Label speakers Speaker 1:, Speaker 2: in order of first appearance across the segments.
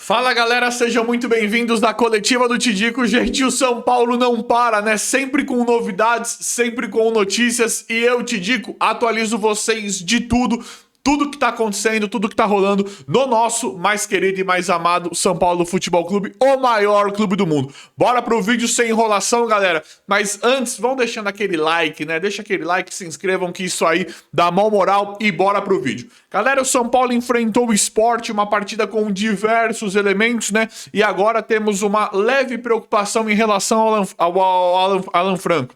Speaker 1: Fala galera, sejam muito bem-vindos da coletiva do Tidico. Gente, o São Paulo não para, né? Sempre com novidades, sempre com notícias. E eu, Tidico, atualizo vocês de tudo que tá acontecendo, tudo que tá rolando no nosso mais querido e mais amado São Paulo Futebol Clube, o maior clube do mundo. Bora pro vídeo sem enrolação, galera. Mas antes, vão deixando aquele like, né? Deixa aquele like, se inscrevam que isso aí dá mó moral e bora pro vídeo. Galera, o São Paulo enfrentou o Sport, uma partida com diversos elementos, né? E agora temos uma leve preocupação em relação ao Alan Franco.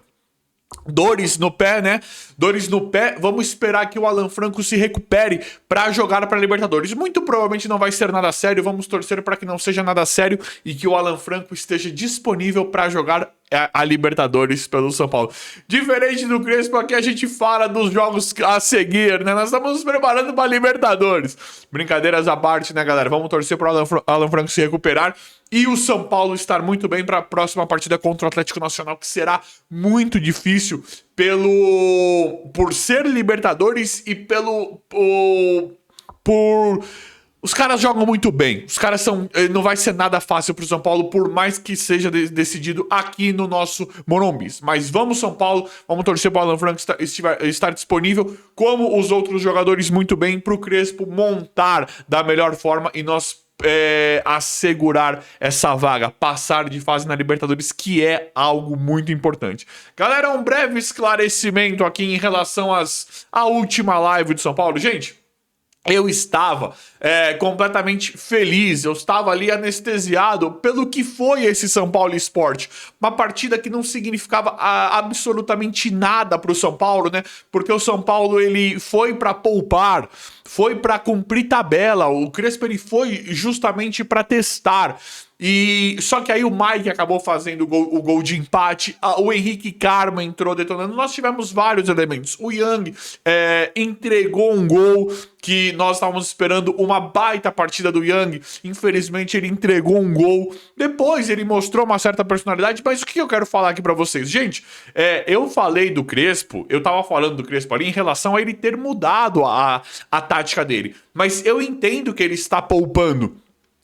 Speaker 1: Dores no pé, né? Dores no pé. Vamos esperar que o Alan Franco se recupere para jogar para Libertadores. Muito provavelmente não vai ser nada sério. Vamos torcer para que não seja nada sério e que o Alan Franco esteja disponível para jogar a Libertadores pelo São Paulo. Diferente do Crespo, aqui a gente fala dos jogos a seguir, né? Nós estamos nos preparando para Libertadores. Brincadeiras à parte, né, galera? Vamos torcer para o Alan Franco se recuperar e o São Paulo estar muito bem para a próxima partida contra o Atlético Nacional, que será muito difícil por ser Libertadores e os caras jogam muito bem. Os caras não vai ser nada fácil pro São Paulo, por mais que seja decidido aqui no nosso Morumbi. Mas vamos, São Paulo, vamos torcer para o Alan Franco estar disponível, como os outros jogadores muito bem, pro Crespo montar da melhor forma e nós assegurar essa vaga, passar de fase na Libertadores, que é algo muito importante. Galera, um breve esclarecimento aqui em relação à última live de São Paulo. Gente, eu estava completamente feliz, eu estava ali anestesiado pelo que foi esse São Paulo Sport. Uma partida que não significava absolutamente nada para o São Paulo, né? Porque o São Paulo ele foi para poupar, foi para cumprir tabela. O Crespo ele foi justamente para testar. E só que aí o Mike acabou fazendo o gol de empate, o Henrique Carmo entrou detonando. Nós tivemos vários elementos. O Yang entregou um gol que nós estávamos esperando, uma baita partida do Yang. Infelizmente ele entregou um gol. Depois ele mostrou uma certa personalidade. Mas o que eu quero falar aqui pra vocês? Gente, eu falei do Crespo, eu tava falando do Crespo ali em relação a ele ter mudado a tática dele. Mas eu entendo que ele está poupando.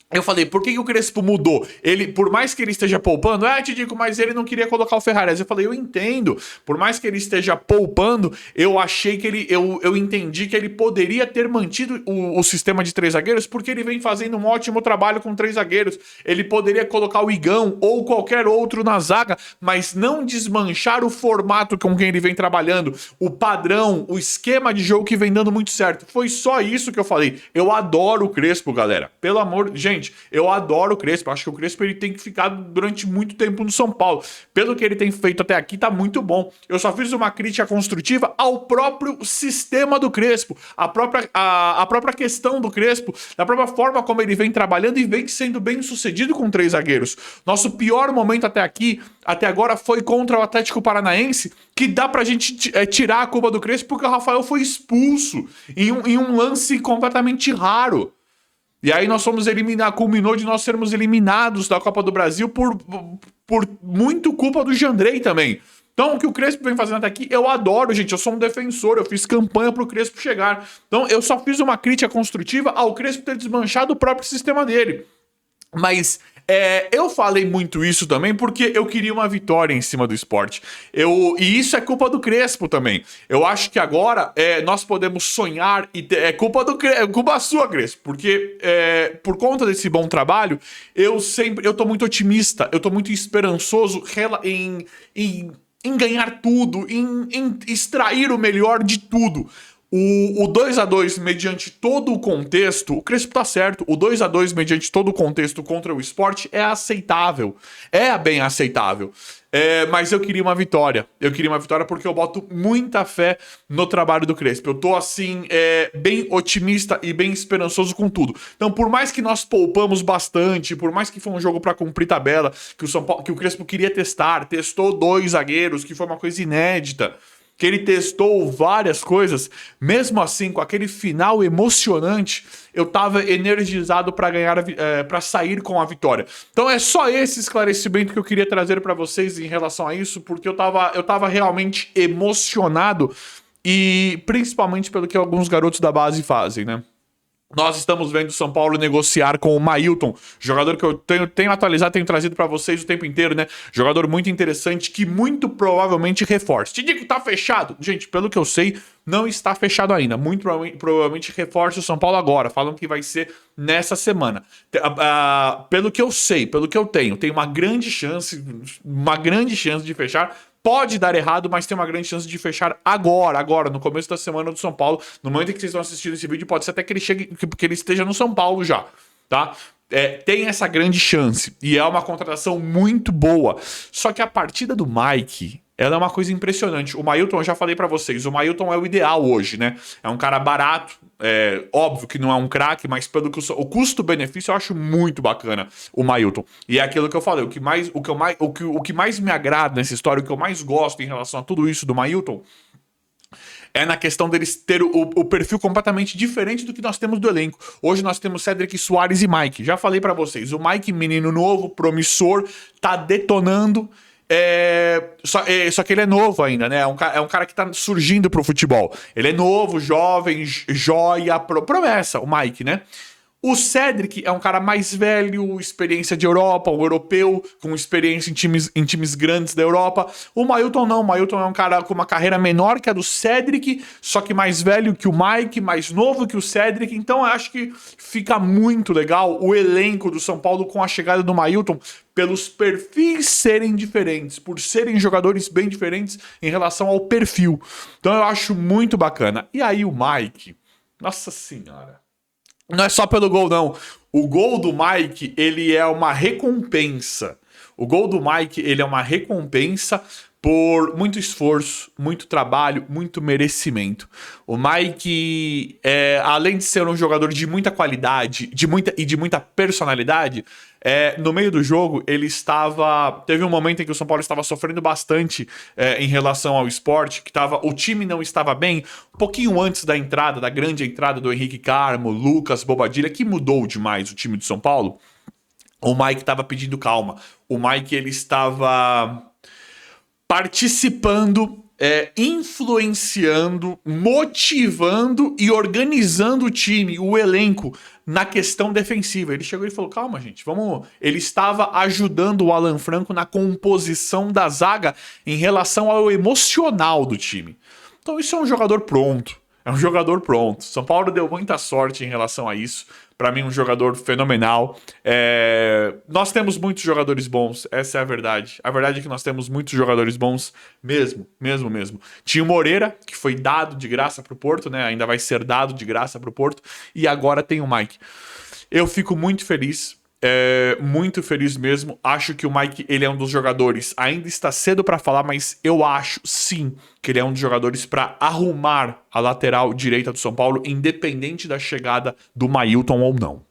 Speaker 1: Eu falei, por que o Crespo mudou? Ele, por mais que ele esteja poupando, Tidico, mas ele não queria colocar o Ferrares. Eu falei, eu entendo. Por mais que ele esteja poupando, eu achei que eu entendi que ele poderia ter mantido o sistema de 3 zagueiros, porque ele vem fazendo um ótimo trabalho com 3 zagueiros. Ele poderia colocar o Igão ou qualquer outro na zaga, mas não desmanchar o formato com quem ele vem trabalhando, o padrão, o esquema de jogo que vem dando muito certo. Foi só isso que eu falei. Eu adoro o Crespo, galera. Pelo amor de... Gente, eu adoro o Crespo. Acho que o Crespo ele tem que ficar durante muito tempo no São Paulo. Pelo que ele tem feito até aqui, tá muito bom. Eu só fiz uma crítica construtiva ao próprio sistema do Crespo, a própria questão do Crespo, da própria forma como ele vem trabalhando e vem sendo bem sucedido com 3 zagueiros. Nosso pior momento até agora, foi contra o Atlético Paranaense, que dá pra gente tirar a culpa do Crespo, porque o Rafael foi expulso em um lance completamente raro. E aí nós fomos culminou de nós sermos eliminados da Copa do Brasil por muito culpa do Jandrei também. Então o que o Crespo vem fazendo até aqui, eu adoro, gente, eu sou um defensor, eu fiz campanha pro Crespo chegar. Então eu só fiz uma crítica construtiva ao Crespo ter desmanchado o próprio sistema dele. Mas eu falei muito isso também porque eu queria uma vitória em cima do Sport. E isso é culpa do Crespo também. Eu acho que agora nós podemos sonhar e é culpa sua, Crespo, porque por conta desse bom trabalho, eu tô muito otimista, eu tô muito esperançoso em ganhar tudo, em extrair o melhor de tudo. O 2-2 mediante todo o contexto, o Crespo tá certo, o 2-2 mediante todo o contexto contra o Sport é aceitável, é bem aceitável, mas eu queria uma vitória porque eu boto muita fé no trabalho do Crespo, eu tô assim, bem otimista e bem esperançoso com tudo. Então por mais que nós poupamos bastante, por mais que foi um jogo pra cumprir tabela, que o Crespo queria testou 2 zagueiros, que foi uma coisa inédita, que ele testou várias coisas, mesmo assim, com aquele final emocionante, eu tava energizado para ganhar, para sair com a vitória. Então é só esse esclarecimento que eu queria trazer para vocês em relação a isso, porque eu tava realmente emocionado, e principalmente pelo que alguns garotos da base fazem, né? Nós estamos vendo o São Paulo negociar com o Mailton, jogador que eu tenho atualizado, tenho trazido para vocês o tempo inteiro, né? Jogador muito interessante que muito provavelmente reforça. Te digo, tá fechado? Gente, pelo que eu sei, não está fechado ainda. Muito provavelmente reforça o São Paulo agora. Falam que vai ser nessa semana. Pelo que eu sei, pelo que eu tenho uma grande chance de fechar. Pode dar errado, mas tem uma grande chance de fechar agora, no começo da semana do São Paulo. No momento em que vocês estão assistindo esse vídeo, pode ser até que ele chegue, que ele esteja no São Paulo já, tá? Tem essa grande chance. E é uma contratação muito boa. Só que a partida do Mike, ela é uma coisa impressionante. O Mailton, eu já falei pra vocês, o Mailton é o ideal hoje, né? É um cara barato, óbvio que não é um craque, mas pelo que o custo-benefício eu acho muito bacana o Mailton. E é aquilo que eu falei, o que mais me agrada nessa história, o que eu mais gosto em relação a tudo isso do Mailton, é na questão deles ter o perfil completamente diferente do que nós temos do elenco. Hoje nós temos Cedric Soares e Mike. Já falei pra vocês, o Mike, menino novo, promissor, tá detonando. Só que ele é novo ainda, né? É um cara que tá surgindo pro futebol. Ele é novo, jovem, joia, promessa, o Mike, né? O Cedric é um cara mais velho, experiência de Europa, um europeu, com experiência em times grandes da Europa. O Mailton não, o Mailton é um cara com uma carreira menor que a do Cedric, só que mais velho que o Mike, mais novo que o Cedric. Então eu acho que fica muito legal o elenco do São Paulo com a chegada do Mailton, pelos perfis serem diferentes, por serem jogadores bem diferentes em relação ao perfil. Então eu acho muito bacana. E aí o Mike, nossa senhora... Não é só pelo gol, não. O gol do Mike, ele é uma recompensa. O gol do Mike, ele é uma recompensa por muito esforço, muito trabalho, muito merecimento. O Mike, além de ser um jogador de muita qualidade de muita personalidade, no meio do jogo, ele estava... Teve um momento em que o São Paulo estava sofrendo bastante em relação ao esporte, o time não estava bem, um pouquinho antes da grande entrada do Henrique Carmo, Lucas Bobadilha, que mudou demais o time de São Paulo. O Mike estava pedindo calma. O Mike, ele estava participando, influenciando, motivando e organizando o time, o elenco, na questão defensiva. Ele chegou e falou, calma gente, vamos... Ele estava ajudando o Alan Franco na composição da zaga em relação ao emocional do time. Então isso é um jogador pronto. É um jogador pronto. São Paulo deu muita sorte em relação a isso. Para mim, um jogador fenomenal. Nós temos muitos jogadores bons, essa é a verdade. A verdade é que nós temos muitos jogadores bons mesmo. Tinha o Moreira, que foi dado de graça pro Porto, né? Ainda vai ser dado de graça pro Porto. E agora tem o Mike. Eu fico muito feliz. Muito feliz mesmo. Acho que o Mike, ele é um dos jogadores, ainda está cedo para falar, mas eu acho sim que ele é um dos jogadores para arrumar a lateral direita do São Paulo, independente da chegada do Mailton ou não.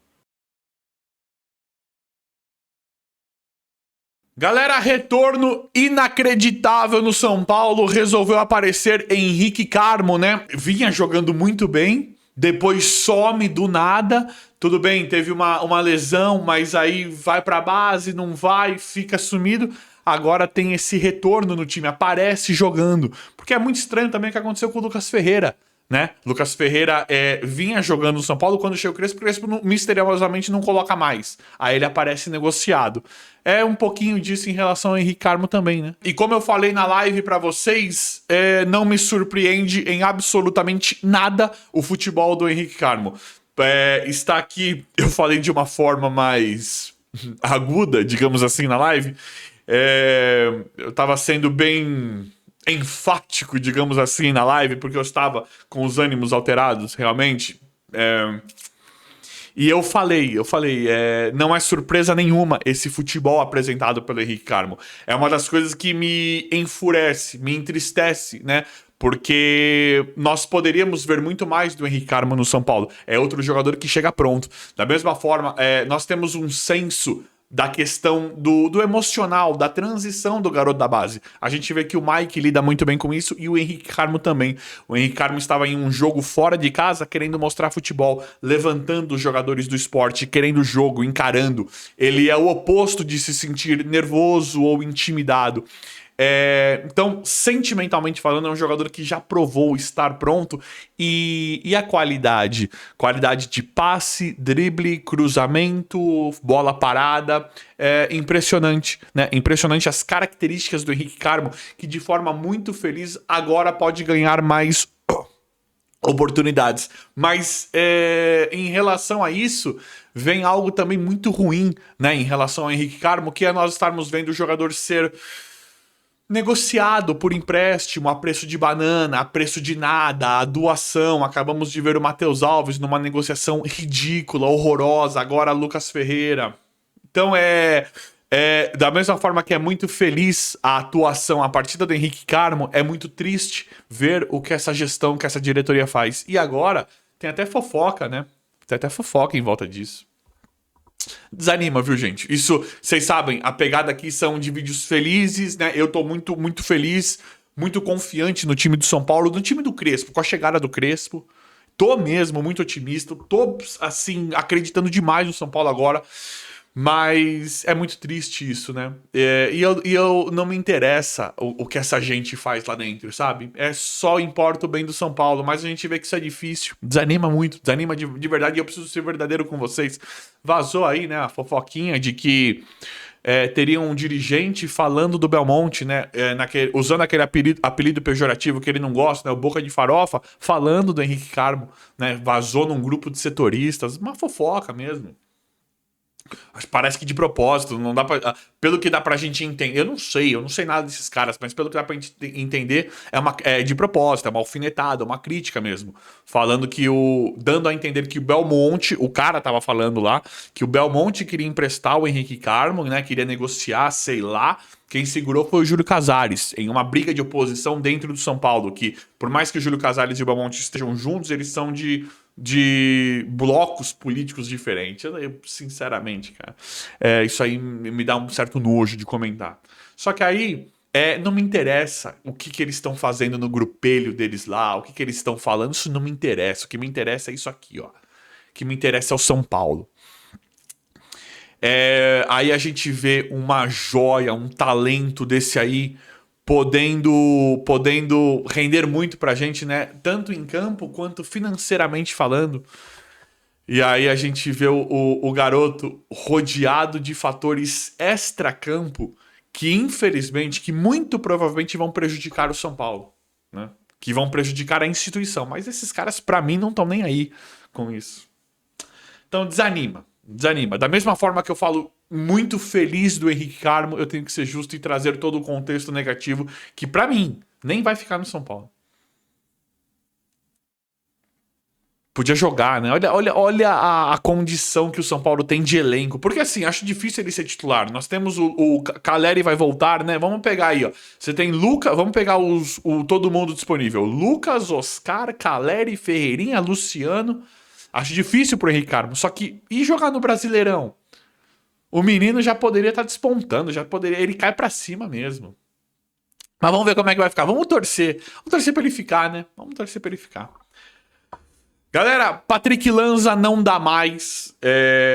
Speaker 1: Galera, retorno inacreditável no São Paulo. Resolveu aparecer Henrique Carmo, né? Vinha jogando muito bem, depois some do nada. Tudo bem, teve uma lesão, mas aí vai pra base, não vai, fica sumido. Agora tem esse retorno no time, aparece jogando. Porque é muito estranho também o que aconteceu com o Lucas Ferreira, né? Lucas Ferreira vinha jogando no São Paulo, quando chega o Crespo misteriosamente não coloca mais. Aí ele aparece negociado. É um pouquinho disso em relação ao Henrique Carmo também, né? E como eu falei na live pra vocês, não me surpreende em absolutamente nada o futebol do Henrique Carmo. Está aqui, eu falei de uma forma mais aguda, digamos assim, na live. Eu tava sendo bem enfático, digamos assim, na live, porque eu estava com os ânimos alterados, realmente. E eu falei, não é surpresa nenhuma esse futebol apresentado pelo Henrique Carmo. É uma das coisas que me enfurece, me entristece, né? Porque nós poderíamos ver muito mais do Henrique Carmo no São Paulo. É outro jogador que chega pronto. Da mesma forma, nós temos um senso da questão do emocional, da transição do garoto da base. A gente vê que o Mike lida muito bem com isso e o Henrique Carmo também. O Henrique Carmo estava em um jogo fora de casa, querendo mostrar futebol, levantando os jogadores do esporte, querendo jogo, encarando. Ele é o oposto de se sentir nervoso ou intimidado. Então, sentimentalmente falando, é um jogador que já provou estar pronto. E a qualidade? Qualidade de passe, drible, cruzamento, bola parada. É impressionante, né? Impressionante as características do Henrique Carmo, que de forma muito feliz agora pode ganhar mais oportunidades. Mas em relação a isso, vem algo também muito ruim, né? Em relação ao Henrique Carmo, que é nós estarmos vendo o jogador ser negociado por empréstimo a preço de banana, a preço de nada, a doação. Acabamos de ver o Matheus Alves numa negociação ridícula, horrorosa. Agora Lucas Ferreira. Então da mesma forma que é muito feliz a atuação, a partida do Henrique Carmo, é muito triste ver o que essa gestão, que essa diretoria faz. E agora tem até fofoca, né? Tem até fofoca em volta disso. Desanima, viu, gente? Isso, vocês sabem, a pegada aqui são de vídeos felizes, né? Eu tô muito, muito feliz, muito confiante no time do São Paulo, no time do Crespo, com a chegada do Crespo. Tô mesmo muito otimista, tô, assim, acreditando demais no São Paulo agora. Mas é muito triste isso, né? Eu não me interessa o que essa gente faz lá dentro, sabe? Só importa o bem do São Paulo, mas a gente vê que isso é difícil. Desanima muito, desanima de verdade, e eu preciso ser verdadeiro com vocês. Vazou aí, né, a fofoquinha de que teria um dirigente falando do Belmonte, né? Usando aquele apelido pejorativo que ele não gosta, né? O Boca de Farofa, falando do Henrique Carmo, né? Vazou num grupo de setoristas, uma fofoca mesmo. Parece que de propósito, não dá pra, pelo que dá pra gente entender. Eu não sei nada desses caras, mas pelo que dá pra gente entender, é de propósito, é uma alfinetada, uma crítica mesmo. Falando que dando a entender que o Belmonte, o cara tava falando lá, que o Belmonte queria emprestar o Henrique Carmo, né? Queria negociar, sei lá. Quem segurou foi o Júlio Casares, em uma briga de oposição dentro do São Paulo, que por mais que o Júlio Casares e o Belmonte estejam juntos, eles são de blocos políticos diferentes. Eu, sinceramente, cara, isso aí me dá um certo nojo de comentar. Só que aí não me interessa o que eles estão fazendo no grupelho deles lá, o que eles estão falando, isso não me interessa. O que me interessa é isso aqui, ó. O que me interessa é o São Paulo. Aí a gente vê uma joia, um talento desse aí podendo render muito pra gente, né? Tanto em campo quanto financeiramente falando. E aí a gente vê o garoto rodeado de fatores extra-campo que, infelizmente, que muito provavelmente vão prejudicar o São Paulo, né? Que vão prejudicar a instituição. Mas esses caras, pra mim, não estão nem aí com isso. Então desanima. Da mesma forma que eu falo muito feliz do Henrique Carmo, eu tenho que ser justo e trazer todo o contexto negativo que, pra mim, nem vai ficar no São Paulo. Podia jogar, né? Olha a condição que o São Paulo tem de elenco. Porque, assim, acho difícil ele ser titular. Nós temos o Caleri vai voltar, né? Vamos pegar aí, ó. Você tem Lucas, vamos pegar todo mundo disponível. Lucas, Oscar, Caleri, Ferreirinha, Luciano. Acho difícil pro Henrique Carmo. Só que, e jogar no Brasileirão? O menino já poderia estar despontando, ele cai pra cima mesmo. Mas vamos ver como é que vai ficar. Vamos torcer pra ele ficar, né? Vamos torcer pra ele ficar. Galera, Patrick Lanza não dá mais.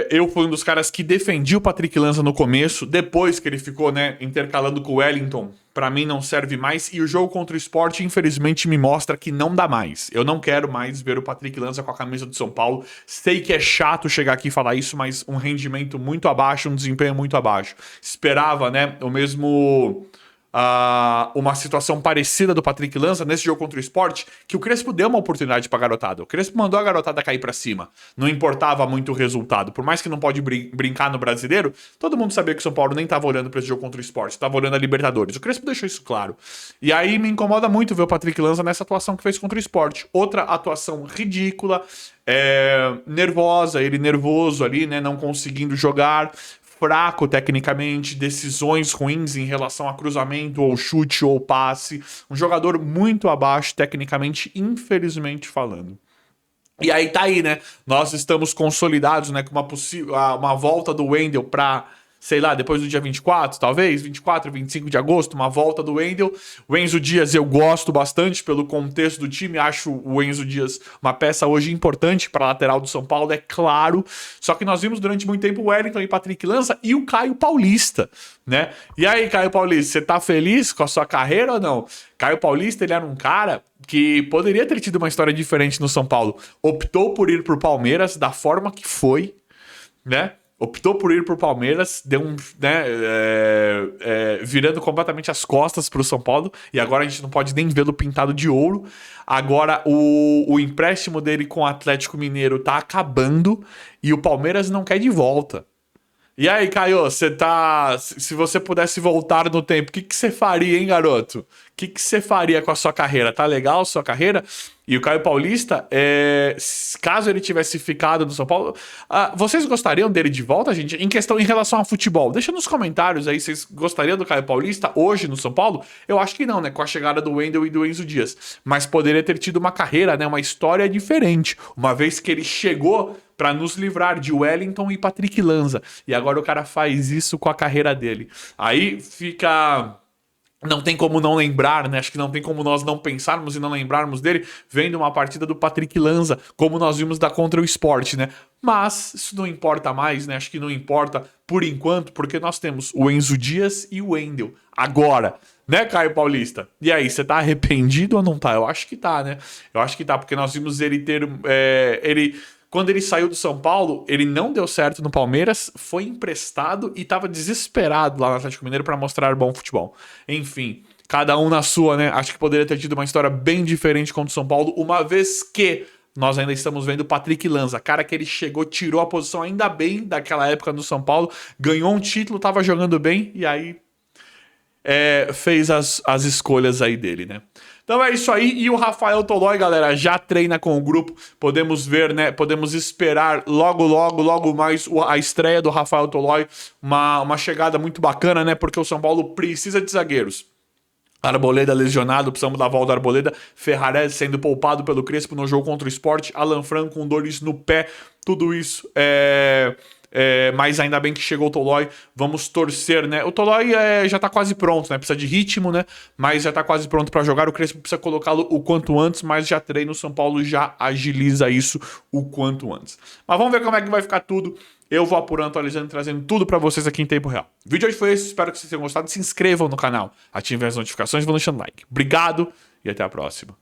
Speaker 1: Eu fui um dos caras que defendi o Patrick Lanza no começo. Depois que ele ficou, né, intercalando com o Wellington, pra mim não serve mais. E o jogo contra o Sport, infelizmente, me mostra que não dá mais. Eu não quero mais ver o Patrick Lanza com a camisa do São Paulo. Sei que é chato chegar aqui e falar isso, mas um rendimento muito abaixo, um desempenho muito abaixo. Esperava, né, o mesmo... uma situação parecida do Patrick Lanza nesse jogo contra o Sport, que o Crespo deu uma oportunidade pra garotada. O Crespo mandou a garotada cair pra cima. Não importava muito o resultado. Por mais que não pode brincar no Brasileiro, todo mundo sabia que o São Paulo nem tava olhando pra esse jogo contra o Sport, tava olhando a Libertadores. O Crespo deixou isso claro. E aí me incomoda muito ver o Patrick Lanza nessa atuação que fez contra o Sport. Outra atuação ridícula, nervosa, ele nervoso ali, né, não conseguindo jogar, fraco tecnicamente, decisões ruins em relação a cruzamento, ou chute, ou passe. Um jogador muito abaixo tecnicamente, infelizmente falando. E aí tá aí, né? Nós estamos consolidados, né, com uma volta do Wendel pra sei lá, depois do dia 24, talvez, 24, 25 de agosto, uma volta do Wendel. O Enzo Dias eu gosto bastante pelo contexto do time, acho o Enzo Dias uma peça hoje importante para a lateral do São Paulo, é claro. Só que nós vimos durante muito tempo o Wellington e Patrick Lanza e o Caio Paulista, né? E aí, Caio Paulista, você tá feliz com a sua carreira ou não? Caio Paulista, ele era um cara que poderia ter tido uma história diferente no São Paulo. Optou por ir pro Palmeiras da forma que foi, né? Optou por ir pro Palmeiras, deu um, né, virando completamente as costas pro São Paulo, e agora a gente não pode nem vê-lo pintado de ouro. Agora o empréstimo dele com o Atlético Mineiro tá acabando e o Palmeiras não quer de volta. E aí, Caio, você tá. Se você pudesse voltar no tempo, o que você faria, hein, garoto? O que você faria com a sua carreira? Tá legal a sua carreira? E o Caio Paulista, caso ele tivesse ficado no São Paulo, vocês gostariam dele de volta, gente? Em relação ao futebol, deixa nos comentários aí, vocês gostariam do Caio Paulista hoje no São Paulo? Eu acho que não, né? Com a chegada do Wendel e do Enzo Dias. Mas poderia ter tido uma carreira, né? Uma história diferente. Uma vez que ele chegou para nos livrar de Wellington e Patrick Lanza. E agora o cara faz isso com a carreira dele. Aí fica... Não tem como não lembrar, né? Acho que não tem como nós não pensarmos e não lembrarmos dele vendo uma partida do Patrick Lanza, como nós vimos da contra o Sport, né? Mas isso não importa mais, né? Acho que não importa por enquanto, porque nós temos o Enzo Dias e o Wendel agora, né, Caio Paulista? E aí, você tá arrependido ou não tá? Eu acho que tá, né? Eu acho que tá, porque nós vimos ele ter... Quando ele saiu do São Paulo, ele não deu certo no Palmeiras, foi emprestado e estava desesperado lá no Atlético Mineiro para mostrar bom futebol. Enfim, cada um na sua, né? Acho que poderia ter tido uma história bem diferente contra o São Paulo, uma vez que nós ainda estamos vendo o Patrick Lanza, cara que ele chegou, tirou a posição ainda bem daquela época no São Paulo, ganhou um título, estava jogando bem e aí fez as escolhas aí dele, né? Então é isso aí, e o Rafael Tolói, galera, já treina com o grupo, podemos ver, né, podemos esperar logo mais a estreia do Rafael Tolói, uma chegada muito bacana, né, porque o São Paulo precisa de zagueiros. Arboleda lesionado, precisamos da volta da Arboleda, Ferrarese sendo poupado pelo Crespo no jogo contra o Sport, Alan Franco com dores no pé, tudo isso mas ainda bem que chegou o Tolói, vamos torcer, né? O Tolói já tá quase pronto, né? Precisa de ritmo, né? Mas já tá quase pronto para jogar. O Crespo precisa colocá-lo o quanto antes, mas já treina o São Paulo, já agiliza isso o quanto antes. Mas vamos ver como é que vai ficar tudo. Eu vou apurando, atualizando, trazendo tudo para vocês aqui em tempo real. O vídeo hoje foi esse, espero que vocês tenham gostado. Se inscrevam no canal, ativem as notificações e vão deixando like. Obrigado e até a próxima.